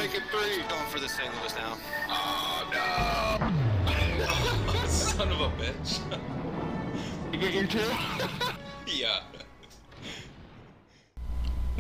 make it 3. Going for the St. Louis now. Oh no! Son of a bitch. You get your 2? Yeah.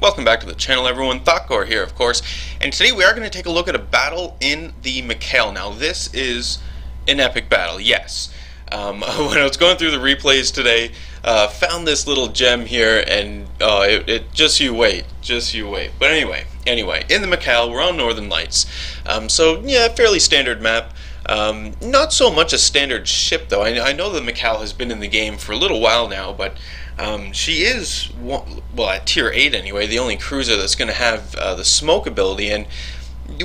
Welcome back to the channel, everyone. Thotgor here, of course, and today we are going to take a look at a battle in the McHale. Now, this is an epic battle, yes. When I was going through the replays today, found this little gem here, and just you wait. But anyway, in the McHale, we're on Northern Lights. So yeah, fairly standard map. Not so much a standard ship, though. I know the McHale has been in the game for a little while now, but she is, well, at tier 8 anyway, the only cruiser that's going to have the smoke ability. And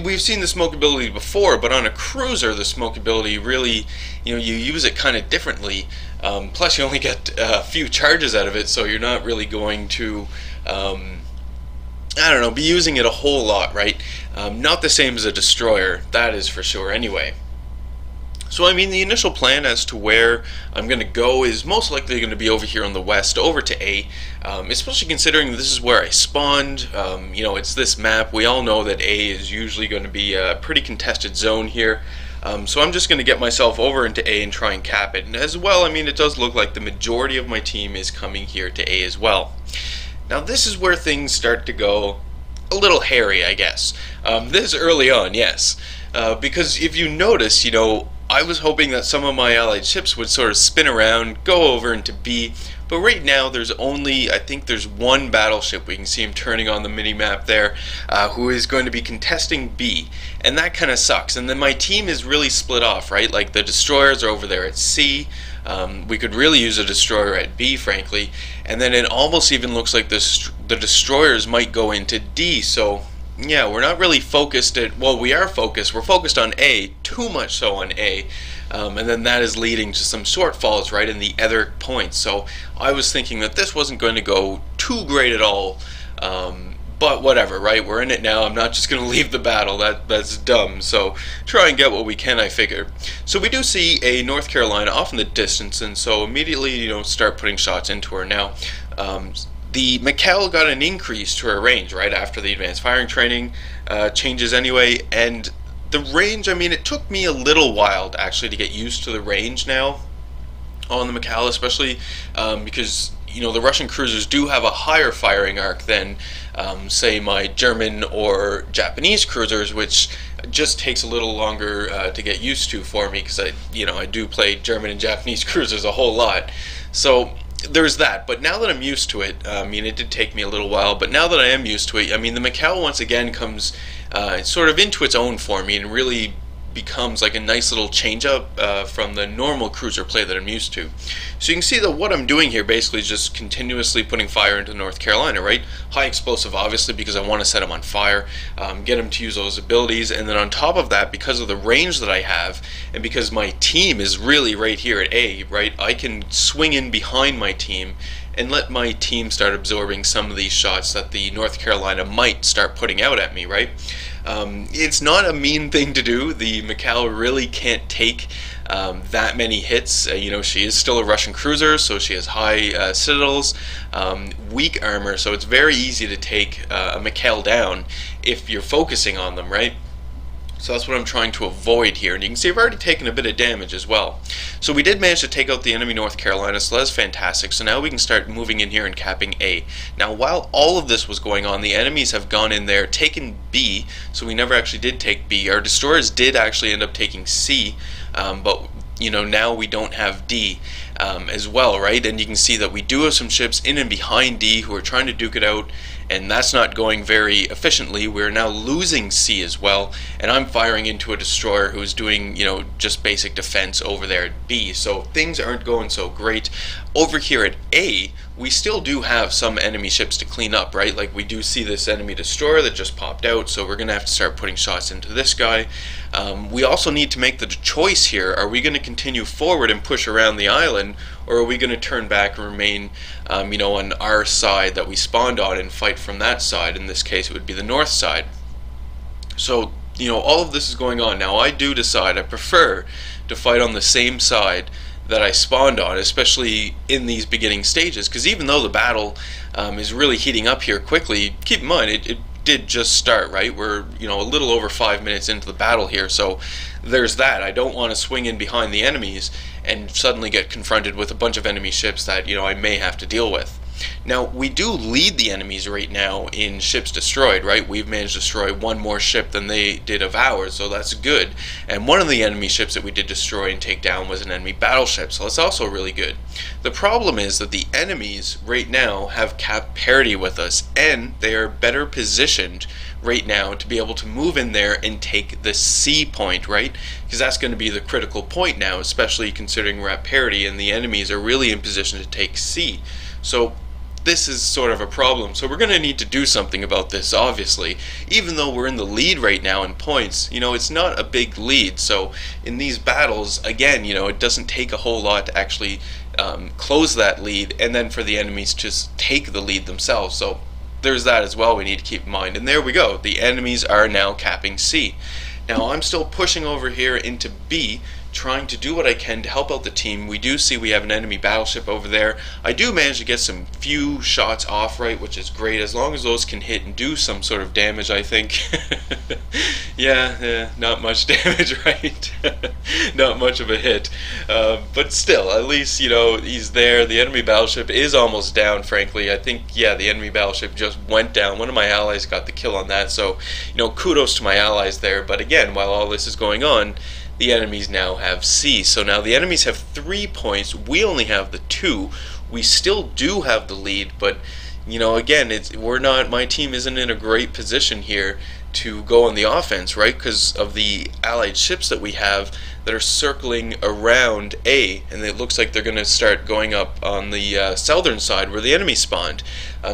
we've seen the smoke ability before, but on a cruiser, the smoke ability really, you use it kind of differently. Plus, you only get a few charges out of it, so you're not really going to, I don't know, be using it a whole lot, right? Not the same as a destroyer, that is for sure, anyway. So, I mean, the initial plan as to where I'm going to go is most likely going to be over here on the west, over to A, especially considering this is where I spawned. It's this map. We all know that A is usually going to be a pretty contested zone here. So I'm just going to get myself over into A and try and cap it. And as well, I mean, it does look like the majority of my team is coming here to A as well. Now, this is where things start to go a little hairy, I guess. This early on, yes. Because if you notice, I was hoping that some of my allied ships would sort of spin around, go over into B, but right now there's only, I think there's one battleship, we can see him turning on the mini-map there, who is going to be contesting B, and that kind of sucks. And then my team is really split off, right? Like the destroyers are over there at C, we could really use a destroyer at B, frankly, and then it almost even looks like the destroyers might go into D, so yeah, we're not really focused at, well, we are focused, we're focused on A, too much so on A, and then that is leading to some shortfalls, right, in the other points. So I was thinking that this wasn't going to go too great at all, but whatever, right, we're in it now. I'm not just going to leave the battle, that's dumb, so try and get what we can, I figure. So we do see a North Carolina off in the distance, and so immediately, start putting shots into her now. The McHale got an increase to her range right after the advanced firing training changes anyway, and the range, I mean, it took me a little while actually to get used to the range now on the McHale, especially because the Russian cruisers do have a higher firing arc than say my German or Japanese cruisers, which just takes a little longer to get used to for me, because I do play German and Japanese cruisers a whole lot. So there's that, but now that I'm used to it, I mean, it did take me a little while, but now that I am used to it, I mean, the McHale once again comes sort of into its own for me and really becomes like a nice little change up from the normal cruiser play that I'm used to. So you can see that what I'm doing here basically is just continuously putting fire into North Carolina, right? High explosive, obviously, because I want to set them on fire, get them to use those abilities, and then on top of that, because of the range that I have, and because my team is really right here at A, right, I can swing in behind my team and let my team start absorbing some of these shots that the North Carolina might start putting out at me, right? It's not a mean thing to do. The McHale really can't take that many hits. She is still a Russian cruiser, so she has high citadels, weak armor, so it's very easy to take a McHale down if you're focusing on them, right? So that's what I'm trying to avoid here. And you can see I've already taken a bit of damage as well. So we did manage to take out the enemy North Carolina, so that's fantastic. So now we can start moving in here and capping A. Now, while all of this was going on, the enemies have gone in there, taken B, so we never actually did take B. Our destroyers did actually end up taking C, but now we don't have D as well, right? And you can see that we do have some ships in and behind D who are trying to duke it out, and that's not going very efficiently. We're now losing C as well, and I'm firing into a destroyer who's doing, just basic defense over there at B, so things aren't going so great. Over here at A, we still do have some enemy ships to clean up, right? Like, we do see this enemy destroyer that just popped out, so we're going to have to start putting shots into this guy. We also need to make the choice here. Are we going to continue forward and push around the island, or are we going to turn back and remain, on our side that we spawned on and fight from that side? In this case, it would be the north side. So, all of this is going on. Now, I do decide I prefer to fight on the same side that I spawned on, especially in these beginning stages, because even though the battle is really heating up here quickly, keep in mind, did just start, right? We're, you know, a little over 5 minutes into the battle here, so there's that. I don't want to swing in behind the enemies and suddenly get confronted with a bunch of enemy ships that, you know, I may have to deal with. Now, we do lead the enemies right now in ships destroyed, right? We've managed to destroy one more ship than they did of ours, so that's good. And one of the enemy ships that we did destroy and take down was an enemy battleship, so that's also really good. The problem is that the enemies right now have cap parity with us, and they are better positioned right now to be able to move in there and take the C point, right? Because that's going to be the critical point now, especially considering we're at parity and the enemies are really in position to take C. So this is sort of a problem, so we're going to need to do something about this, obviously. Even though we're in the lead right now in points, you know, it's not a big lead, so in these battles, again, you know, it doesn't take a whole lot to actually close that lead, and then for the enemies to just take the lead themselves, so there's that as well we need to keep in mind. And there we go, the enemies are now capping C. Now I'm still pushing over here into B, trying to do what I can to help out the team. We do see we have an enemy battleship over there. I do manage to get some few shots off, right, which is great, as long as those can hit and do some sort of damage, I think. yeah, not much damage, right? Not much of a hit. But still, at least, you know, he's there. The enemy battleship is almost down, frankly. I think, yeah, the enemy battleship just went down. One of my allies got the kill on that, so, you know, kudos to my allies there. But again, while all this is going on, the enemies now have C. So now the enemies have 3 points. We only have the 2. We still do have the lead, but you know, again, my team isn't in a great position here to go on the offense, right? Because of the allied ships that we have that are circling around A, and it looks like they're going to start going up on the southern side where the enemy spawned.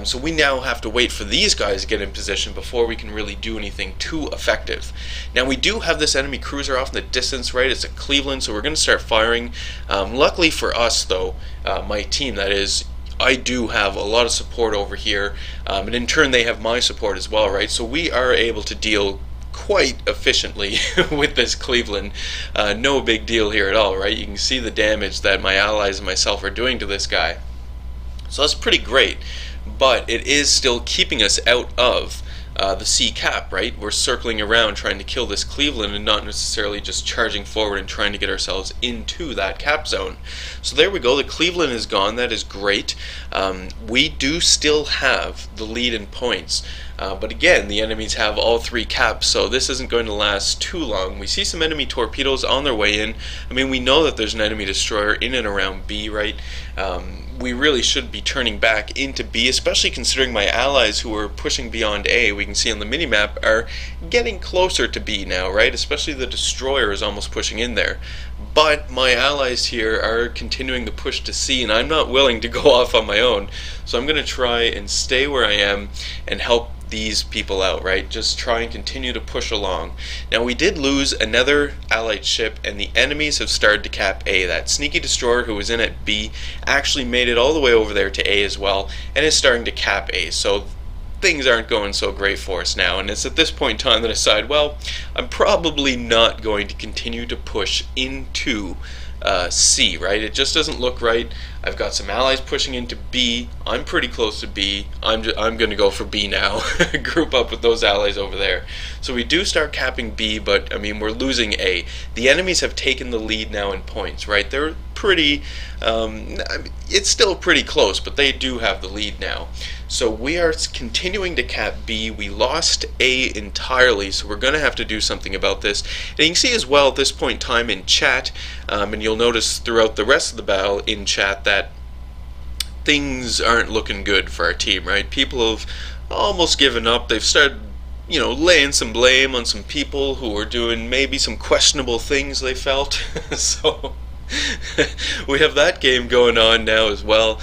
So we now have to wait for these guys to get in position before we can really do anything too effective. Now we do have this enemy cruiser off in the distance, right? It's a Cleveland, so we're going to start firing. Luckily for us, though, my team, that is, I do have a lot of support over here, and in turn they have my support as well, right? So we are able to deal quite efficiently with this Cleveland. No big deal here at all, right? You can see the damage that my allies and myself are doing to this guy. So that's pretty great, but it is still keeping us out of the C cap, right? We're circling around trying to kill this Cleveland and not necessarily just charging forward and trying to get ourselves into that cap zone. So there we go, the Cleveland is gone. That is great. We do still have the lead in points, but again, the enemies have all 3 caps, so this isn't going to last too long. We see some enemy torpedoes on their way in. I mean, we know that there's an enemy destroyer in and around B, right? We really should be turning back into B, especially considering my allies who are pushing beyond A, we can see on the minimap, are getting closer to B now, right? Especially the destroyer is almost pushing in there. But my allies here are continuing to push to C, and I'm not willing to go off on my own. So I'm going to try and stay where I am and help these people out, right? Just try and continue to push along. Now we did lose another allied ship, and the enemies have started to cap A. That sneaky destroyer who was in at B actually made it all the way over there to A as well, and is starting to cap A. So things aren't going so great for us now, and it's at this point in time that I decide, well, I'm probably not going to continue to push into C, right? It just doesn't look right. I've got some allies pushing into B. I'm pretty close to B. I'm going to go for B now. Group up with those allies over there. So we do start capping B, but I mean, we're losing A. The enemies have taken the lead now in points, right? They're pretty, it's still pretty close, but they do have the lead now. So we are continuing to cap B. We lost A entirely, so we're going to have to do something about this. And you can see as well at this point in time in chat, and you'll notice throughout the rest of the battle in chat that things aren't looking good for our team, right? People have almost given up. They've started, you know, laying some blame on some people who are doing maybe some questionable things they felt. So we have that game going on now as well.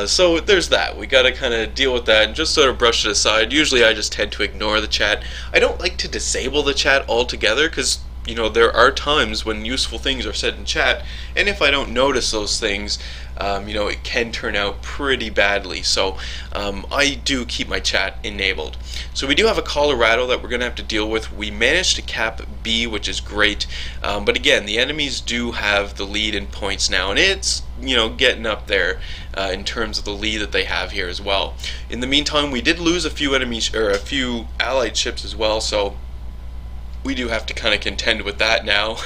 So there's that. We got to kind of deal with that and just sort of brush it aside. Usually I just tend to ignore the chat. I don't like to disable the chat altogether because you know, there are times when useful things are said in chat, and if I don't notice those things, you know, it can turn out pretty badly. So I do keep my chat enabled. So we do have a Colorado that we're going to have to deal with. We managed to cap B, which is great, but again, the enemies do have the lead in points now, and it's, you know, getting up there in terms of the lead that they have here as well. In the meantime, we did lose a few enemies, or a few allied ships as well, so we do have to kind of contend with that now.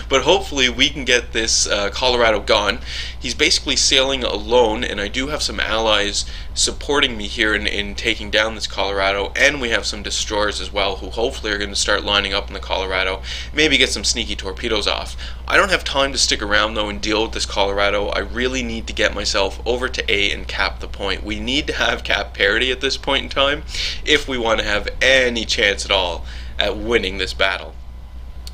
But hopefully we can get this Colorado gone. He's basically sailing alone, and I do have some allies supporting me here in taking down this Colorado, and we have some destroyers as well who hopefully are going to start lining up in the Colorado, maybe get some sneaky torpedoes off. I don't have time to stick around though and deal with this Colorado. I really need to get myself over to A and cap the point. We need to have cap parity at this point in time if we want to have any chance at all at winning this battle.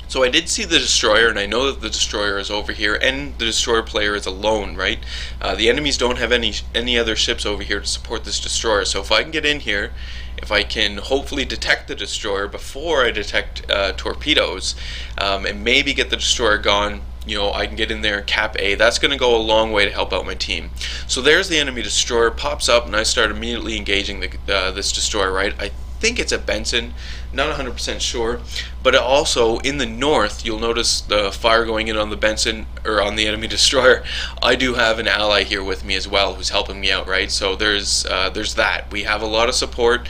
So I did see the destroyer, and I know that the destroyer is over here, and the destroyer player is alone, right? The enemies don't have any other ships over here to support this destroyer. So if I can get in here, if I can hopefully detect the destroyer before I detect torpedoes, and maybe get the destroyer gone, you know, I can get in there and cap A. That's going to go a long way to help out my team. So there's the enemy destroyer, pops up, and I start immediately engaging this destroyer, right? I think it's a Benson, not 100% sure, but also in the north you'll notice the fire going in on the Benson, or on the enemy destroyer. I do have an ally here with me as well who's helping me out, right? So there's that. We have a lot of support.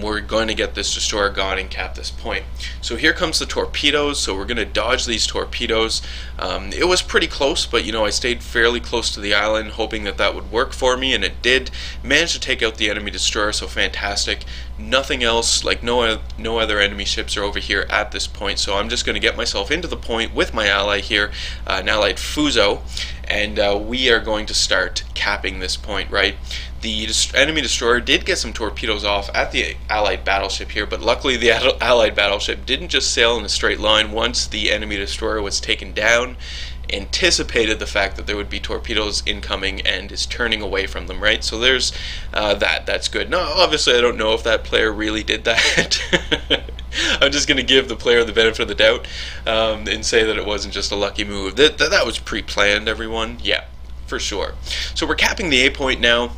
We're going to get this destroyer gone and cap this point. So here comes the torpedoes, so we're going to dodge these torpedoes. It was pretty close, but you know, I stayed fairly close to the island hoping that that would work for me, and it did. Managed to take out the enemy destroyer, so fantastic. Nothing else, like no other enemy ships are over here at this point, so I'm just going to get myself into the point with my ally here, an allied Fuso, and we are going to start capping this point, right? The enemy destroyer did get some torpedoes off at the allied battleship here, but luckily the allied battleship didn't just sail in a straight line. Once the enemy destroyer was taken down, anticipated the fact that there would be torpedoes incoming and is turning away from them, right? So there's that's good. Now obviously I don't know if that player really did that. I'm just going to give the player the benefit of the doubt and say that it wasn't just a lucky move. That was pre-planned, everyone. Yeah, for sure. So we're capping the A point now.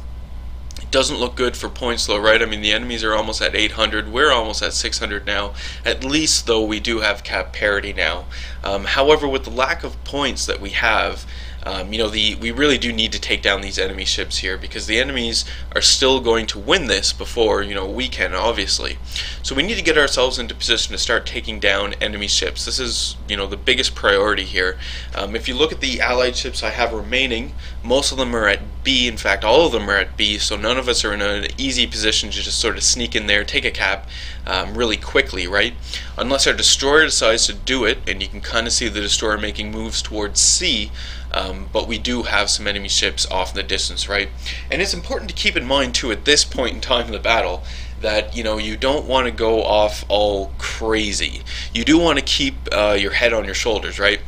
Doesn't look good for points though, right? I mean, the enemies are almost at 800. We're almost at 600 now. At least though we do have cap parity now. However, with the lack of points that we have, you know, we really do need to take down these enemy ships here, because the enemies are still going to win this before, you know, we can, obviously. So we need to get ourselves into position to start taking down enemy ships. This is, you know, the biggest priority here. If you look at the allied ships I have remaining, most of them are at B. In fact, all of them are at B, so none of us are in an easy position to just sort of sneak in there, take a cap really quickly, right? Unless our destroyer decides to do it, and you can kind of see the destroyer making moves towards C. But we do have some enemy ships off in the distance, right? And it's important to keep in mind too, at this point in time in the battle, that, you know, you don't want to go off all crazy. You do want to keep your head on your shoulders, right?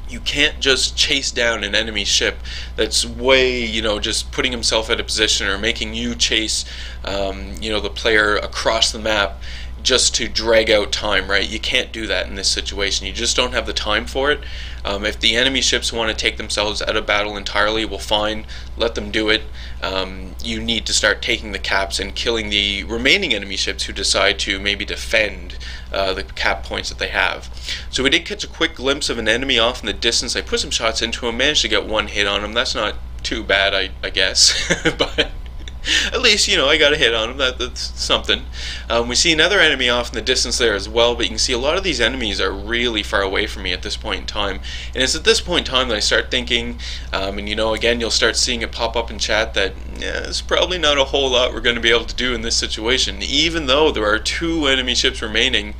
You can't just chase down an enemy ship that's way, you know, just putting himself at a position, or making you chase, you know, the player across the map just to drag out time, right? You can't do that in this situation. You just don't have the time for it. If the enemy ships want to take themselves out of battle entirely, well, fine, let them do it. You need to start taking the caps and killing the remaining enemy ships who decide to maybe defend the cap points that they have. So we did catch a quick glimpse of an enemy off in the distance. I put some shots into him, managed to get one hit on him. That's not too bad, I guess. But at least, you know, I got a hit on him. That's something. We see another enemy off in the distance there as well, but you can see a lot of these enemies are really far away from me at this point in time. And it's at this point in time that I start thinking, and you know, again, you'll start seeing it pop up in chat, that there's probably not a whole lot we're going to be able to do in this situation. Even though there are 2 enemy ships remaining,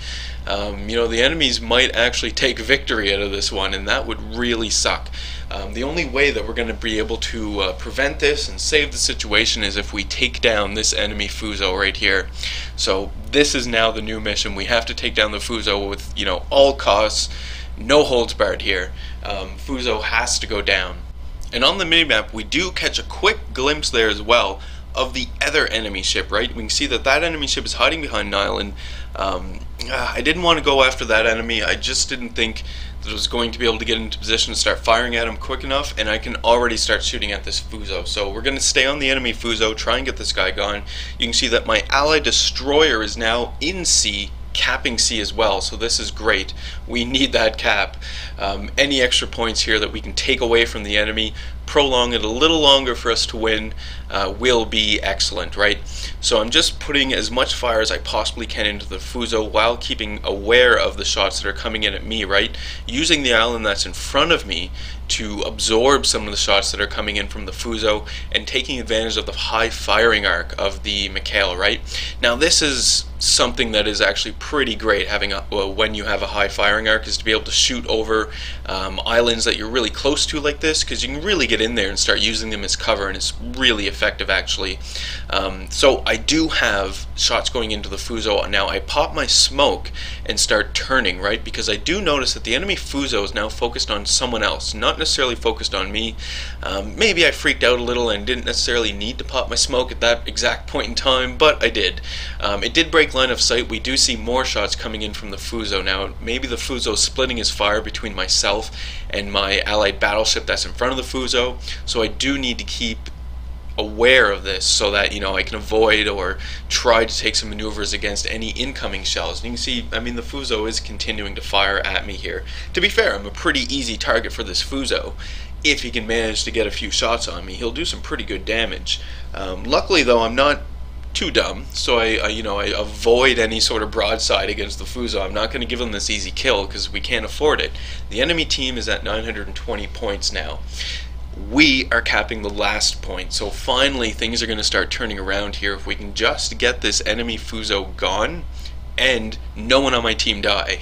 you know, the enemies might actually take victory out of this one, and that would really suck. The only way that we're going to be able to prevent this and save the situation is if we take down this enemy Fuso right here. So this is now the new mission. We have to take down the Fuso with, you know, all costs, no holds barred here. Fuso has to go down. And on the minimap we do catch a quick glimpse there as well of the other enemy ship, right? We can see that that enemy ship is hiding behind an island. I didn't want to go after that enemy. I just didn't think that I was going to be able to get into position to start firing at him quick enough, and I can already start shooting at this Fuso. So we're going to stay on the enemy Fuso, try and get this guy gone. You can see that my allied destroyer is now in sea, capping C as well, so this is great. We need that cap. Any extra points here that we can take away from the enemy, prolong it a little longer for us to win, will be excellent, right? So I'm just putting as much fire as I possibly can into the Fuso while keeping aware of the shots that are coming in at me, right? Using the island that's in front of me to absorb some of the shots that are coming in from the Fuso, and taking advantage of the high firing arc of the McHale, right? Now this is something that is actually pretty great, having when you have a high firing arc, is to be able to shoot over islands that you're really close to like this, because you can really get in there and start using them as cover, and it's really effective actually. So I do have shots going into the Fuso. Now I pop my smoke and start turning, right, because I do notice that the enemy Fuso is now focused on someone else, not necessarily focused on me. Maybe I freaked out a little and didn't necessarily need to pop my smoke at that exact point in time, but I did. It did break line of sight. We do see more shots coming in from the Fuso now. Maybe the Fuso splitting his fire between myself and my allied battleship that's in front of the Fuso, so I do need to keep aware of this so that, you know, I can avoid or try to take some maneuvers against any incoming shells. And you can see, I mean, the Fuso is continuing to fire at me here. To be fair, I'm a pretty easy target for this Fuso. If he can manage to get a few shots on me, he'll do some pretty good damage. Luckily though, I'm not too dumb, so I avoid any sort of broadside against the Fuso. I'm not going to give him this easy kill because we can't afford it. The enemy team is at 920 points now. We are capping the last point, so finally things are going to start turning around here. If we can just get this enemy Fuso gone and no one on my team die,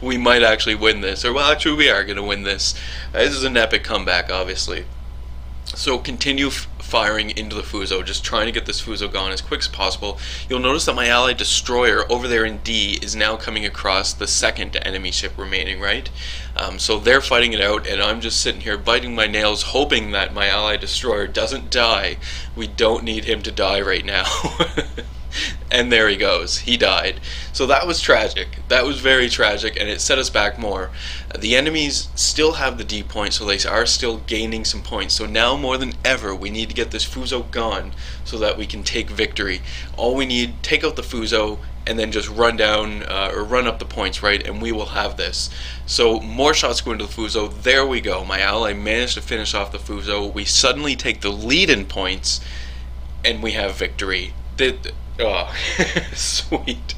we might actually win this. Or, well, actually we are going to win this. This is an epic comeback, obviously. So continue firing into the Fuso, just trying to get this Fuso gone as quick as possible. You'll notice that my allied destroyer over there in D is now coming across the second enemy ship remaining, right? So they're fighting it out, and I'm just sitting here biting my nails, hoping that my allied destroyer doesn't die. We don't need him to die right now. And there he goes. He died. So that was tragic. That was very tragic, and it set us back more. The enemies still have the D point, so they are still gaining some points. So now more than ever, we need to get this Fuso gone so that we can take victory. All we need, take out the Fuso, and then just run down or run up the points, right? And we will have this. So more shots go into the Fuso. There we go. My ally managed to finish off the Fuso. We suddenly take the lead in points, and we have victory. Oh, sweet.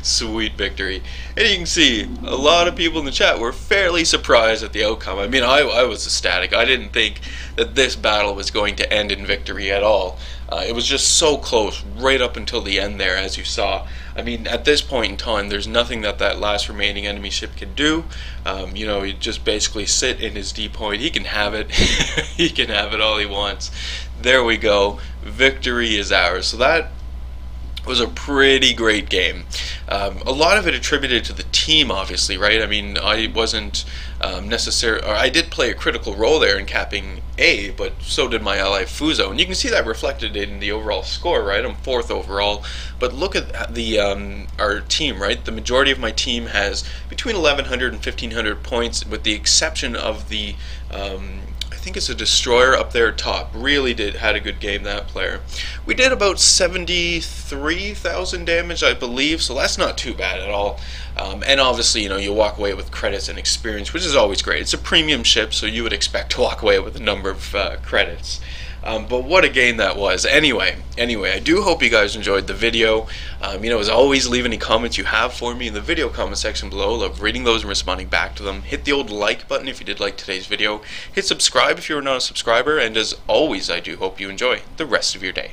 Sweet victory. And you can see a lot of people in the chat were fairly surprised at the outcome. I mean, I was ecstatic. I didn't think that this battle was going to end in victory at all. It was just so close right up until the end there, as you saw. I mean, at this point in time, there's nothing that last remaining enemy ship can do. You know, he just basically sit in his D point. He can have it. He can have it all he wants. There we go. Victory is ours. So that was a pretty great game. A lot of it attributed to the team, obviously, right? I mean, I wasn't necessarily, or I did play a critical role there in capping A, but so did my ally Fuso, and you can see that reflected in the overall score, right? I'm 4th overall, but look at the our team, right? The majority of my team has between 1,100 and 1,500 points, with the exception of the I think it's a destroyer up there top. Really had a good game, that player. We did about 73,000 damage, I believe, so that's not too bad at all. And obviously, you know, you walk away with credits and experience, which is always great. It's a premium ship, so you would expect to walk away with a number of credits. But what a game that was. Anyway, I do hope you guys enjoyed the video. You know, as always, leave any comments you have for me in the video comment section below. I love reading those and responding back to them. Hit the old like button if you did like today's video. Hit subscribe if you are not a subscriber. And as always, I do hope you enjoy the rest of your day.